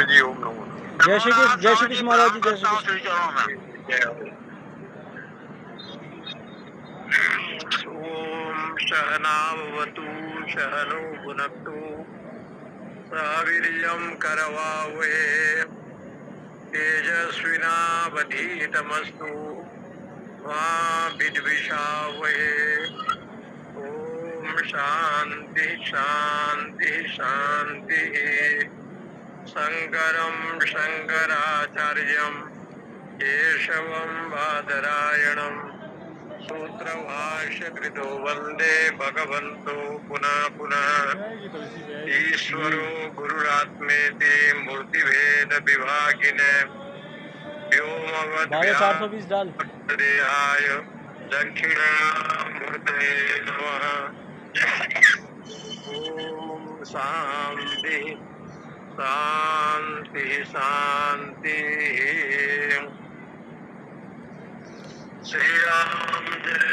जी ओम नमो जय श्री कृष्ण महाराज जी, जय श्री कृष्ण। ओम सहनावतु सहनो भुनक्तु सवीर्यं करवावहे तेजस्विनावधीतमस्तु मा विद्विषावहे। ओम शांति शांति शांति। शंकरं शंकराचार्यं केशवं बादरायणं सूत्रभाष्यकृतो वन्दे भगवन्तो पुनः पुनः। ईश्वरो गुरुरात्मेति मूर्तिभेद विभागिने ₹420 डाल। व्योमवद्व्याप्तदेहाय दक्षिणामूर्तये नमः। ओम शांति शांति शांति। श्री राम जय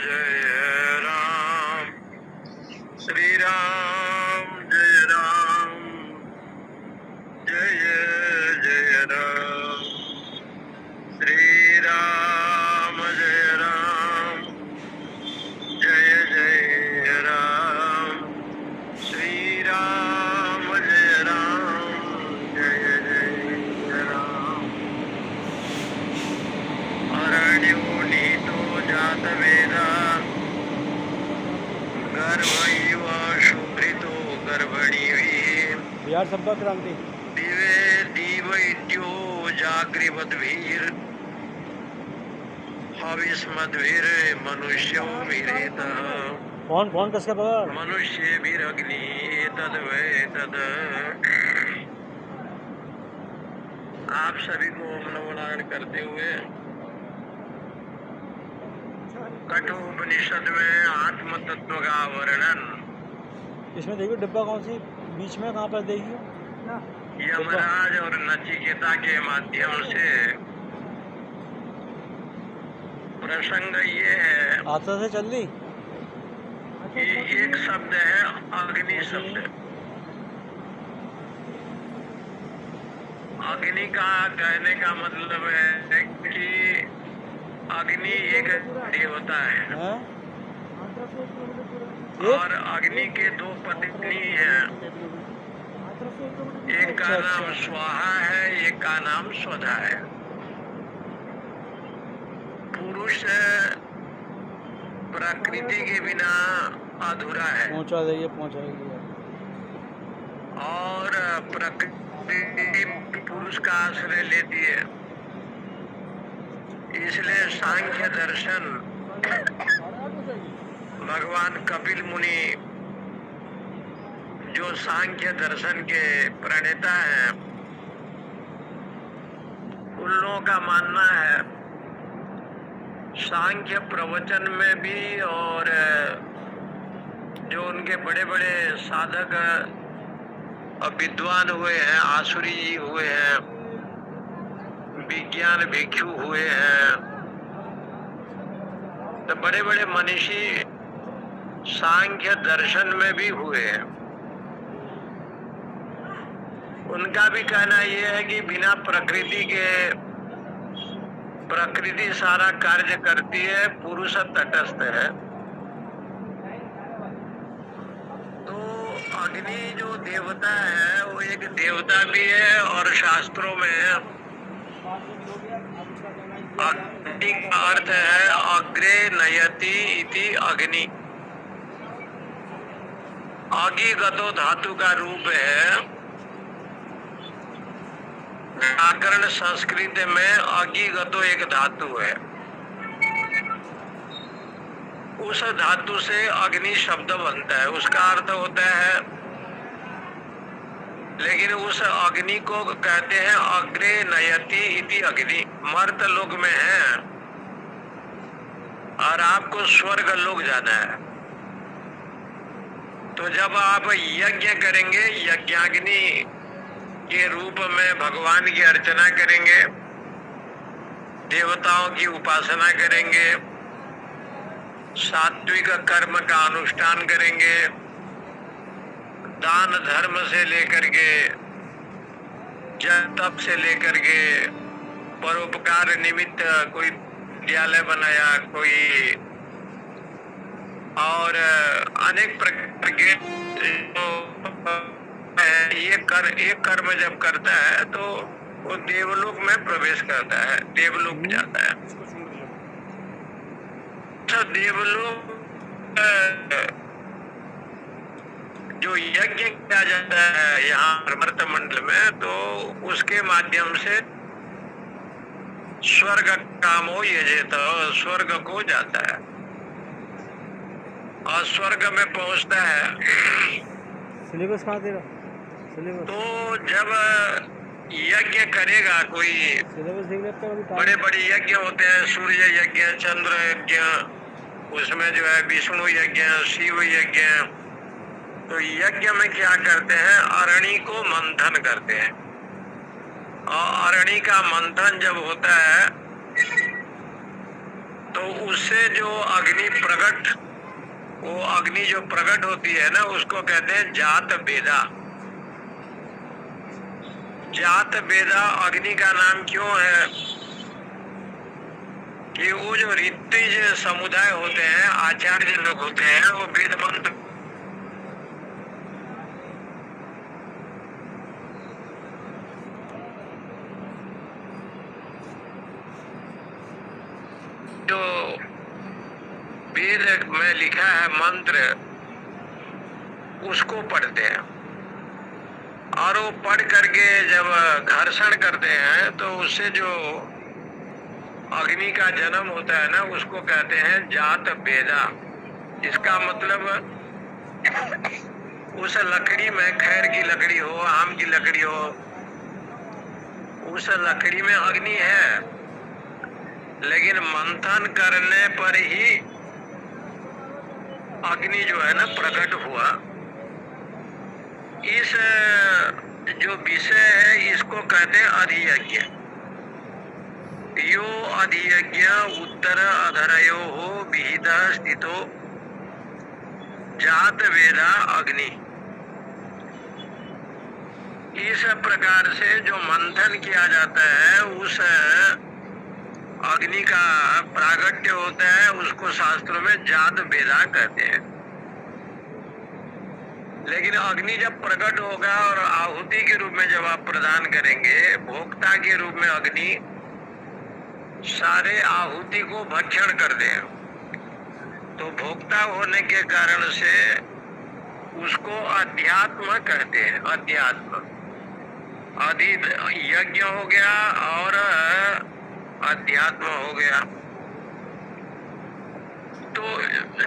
जय राम। श्री राम जय जय राम। श्री राम जय जय राम। श्री राम जय जय राम। अरण्यो नीतो जातवेदा गर्भैव शुभृतो गर्भणीः बिहार संपर्क क्रांति। दिवे दीवैद्यो जागृवद्भिर् हविष्मद्भिर् मनुष्यो विरेतः। फोन कसका पकड़। मनुष्यभिरग्नि तद्वै तद। आप सभी को ओम नमो नारायण करते हुए कठोपनिषद में आत्म तत्व का वर्णन इसमें देखिए डिब्बा कौन सी बीच में कहाँ पर देगी यमराज और नचिकेता के माध्यम से। प्रसंग ये है आता से चल दी कि एक शब्द है अग्नि शब्द। अग्नि का कहने का मतलब है कि अग्नि एक देवता है और अग्नि के दो पत्नी हैं। एक का नाम स्वाहा है, एक का नाम स्वधा है। पुरुष प्रकृति के बिना अधूरा है। पहुंचा देगी और प्रकृति पुरुष का आश्रय लेती है। इसलिए सांख्य दर्शन भगवान कपिल मुनि जो सांख्य दर्शन के प्रणेता हैं, उन लोगों का मानना है सांख्य प्रवचन में भी और जो उनके बड़े बड़े साधक और विद्वान हुए हैं, आसुरी जी हुए हैं, विज्ञान भिक्षु हुए हैं, तो बड़े बड़े मनीषी सांख्य दर्शन में भी हुए हैं। उनका भी कहना यह है कि बिना प्रकृति के प्रकृति सारा कार्य करती है, पुरुष तटस्थ है। तो अग्नि जो देवता है वो एक देवता भी है और शास्त्रों में अग्नि का अर्थ है अग्रे नयति इति अग्नि। अगिगतो धातु का रूप है। व्याकरण संस्कृत में अगिगतो एक धातु है। उस धातु से अग्नि शब्द बनता है, उसका अर्थ होता है। लेकिन उस अग्नि को कहते हैं अग्रे नयति इति अग्नि। मर्त लोक में है और आपको स्वर्ग लोक जाना है। तो जब आप यज्ञ करेंगे, यज्ञाग्नि के रूप में भगवान की अर्चना करेंगे, देवताओं की उपासना करेंगे, सात्विक कर्म का अनुष्ठान करेंगे, दान धर्म से लेकर जब तब से लेकर के परोपकार निमित्त कोई विद्यालय बनाया, कोई और अनेक प्रकार के एक कर्म जब करता है तो वो देवलोक में प्रवेश करता है, देवलोक में जाता है। तो देवलोक जो यज्ञ किया जाता है यहाँ भरत मंडल में, तो उसके माध्यम से स्वर्ग कामो यजेत, स्वर्ग को जाता है और स्वर्ग में पहुंचता है। सिलेबस कहाँ तेरा सिलेबस? तो जब यज्ञ करेगा कोई, सिलेबस देख लेते हैं अभी। बड़े बड़े यज्ञ होते हैं, सूर्य यज्ञ, चंद्र यज्ञ, उसमें जो है विष्णु यज्ञ, शिव यज्ञ। तो यज्ञ में क्या करते हैं, अरणी को मंथन करते हैं और अरणी का मंथन जब होता है तो उससे जो अग्नि प्रकट, वो अग्नि जो प्रकट होती है ना, उसको कहते हैं जात वेदा। जात वेदा अग्नि का नाम क्यों है कि वो जो ऋत्विज समुदाय होते हैं, आचार्य लोग होते हैं, वो वेद मंत्र जो वेद में लिखा है मंत्र, उसको पढ़ते हैं और वो पढ़ करके जब घर्षण करते हैं तो उससे जो अग्नि का जन्म होता है ना, उसको कहते हैं जात वेदा। इसका मतलब उस लकड़ी में, खैर की लकड़ी हो, आम की लकड़ी हो, उस लकड़ी में अग्नि है, लेकिन मंथन करने पर ही अग्नि जो है ना प्रकट हुआ। इस जो विषय है इसको कहते हैं अधियज्ञ। यो अधियज्ञ उत्तर अधरयो हो विहित स्थितो जात वेदा अग्नि। इस प्रकार से जो मंथन किया जाता है, उस अग्नि का प्रागट्य होता है, उसको शास्त्रों में जात वेदा कहते हैं। लेकिन अग्नि जब प्रकट होगा और आहुति के रूप में जब आप प्रदान करेंगे, भोक्ता के रूप में अग्नि सारे आहुति को भक्षण कर दे, तो भोक्ता होने के कारण से उसको अध्यात्म कहते हैं। अध्यात्म अधि यज्ञ हो गया और अध्यात्म हो गया। तो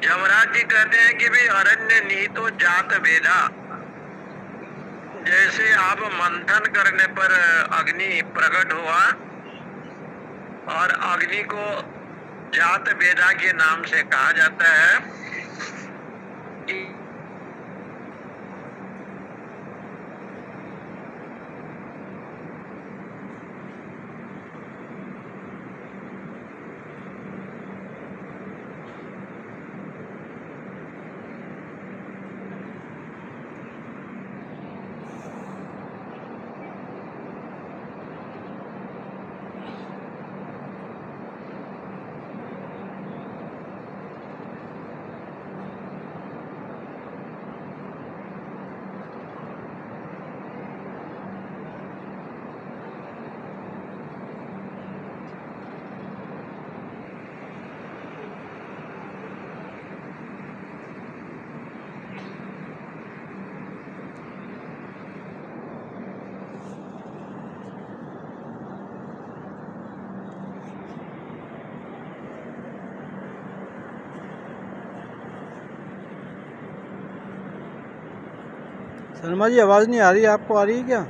जमराज जी कहते हैं कि भी अरण्य निहितो जात वेदा। जैसे आप मंथन करने पर अग्नि प्रकट हुआ और अग्नि को जात वेदा के नाम से कहा जाता है। शर्मा जी, आवाज़ नहीं आ रही, आपको आ रही है क्या?